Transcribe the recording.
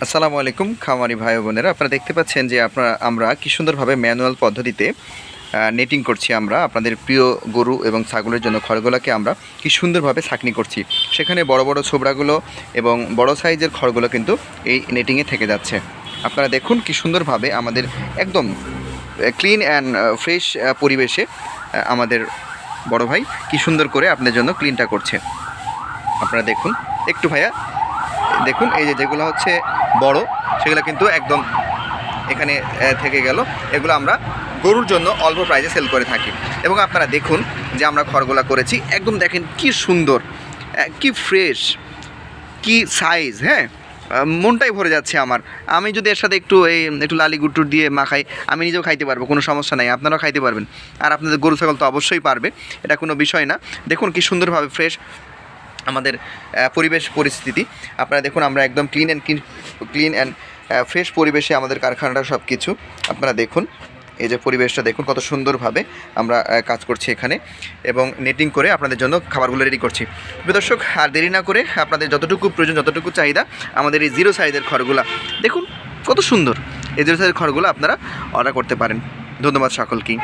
আসসালামু আলাইকুম খামারি ভাই বোনেরা, আপনারা দেখতে পাচ্ছেন যে আমরা কি সুন্দরভাবে ম্যানুয়াল পদ্ধতিতে নেটিং করছি। আমরা আপনাদের প্রিয় গরু এবং ছাগলের জন্য খড়গুলোকে আমরা কি সুন্দরভাবে ছাঁকনি করছি। সেখানে বড় বড় ছোবড়াগুলো এবং বড় সাইজের খড়গুলো কিন্তু এই নেটিংয়ে থেকে যাচ্ছে। আপনারা দেখুন কি সুন্দরভাবে আমাদের একদম ক্লিন অ্যান্ড ফ্রেশ পরিবেশে আমাদের বড় ভাই কি সুন্দর করে আপনাদের জন্য ক্লিনটা করছে। আপনারা দেখুন একটু ভাইয়া, দেখুন এই যেগুলো হচ্ছে বড়, সেগুলো কিন্তু একদম এখানে থেকে গেল। এগুলো আমরা গরুর জন্য অল্প প্রাইসে সেল করে থাকি। এবং আপনারা দেখুন যে আমরা খড়গোলা করেছি, একদম দেখেন কি সুন্দর, কি ফ্রেশ, কি সাইজ। হ্যাঁ, মনটাই ভরে যাচ্ছে আমার। আমি যদি এর সাথে একটু লালি গুট্টুর দিয়ে মাখাই, আমি নিজেও খাইতে পারবো, কোনো সমস্যা নাই, আপনারাও খাইতে পারবেন। আর আপনাদের গরু ছাগল তো অবশ্যই পারবে, এটা কোনো বিষয় না। দেখুন কি সুন্দরভাবে ফ্রেশ আমাদের পরিবেশ পরিস্থিতি। আপনারা দেখুন আমরা একদম ক্লিন অ্যান্ড ফ্রেশ পরিবেশে আমাদের কারখানাটা সব কিছু। আপনারা দেখুন এই যে পরিবেশটা দেখুন কত সুন্দরভাবে আমরা কাজ করছি এখানে, এবং নেটিং করে আপনাদের জন্য খাবারগুলো রেডি করছি। দর্শক, আর দেরি না করে আপনাদের যতটুকু প্রয়োজন, যতটুকু চাহিদা, আমাদের এই জিরো সাইজের খড়গুলো দেখুন কত সুন্দর। এই জিরো সাইজের খড়গুলো আপনারা অর্ডার করতে পারেন। ধন্যবাদ সকলকেই।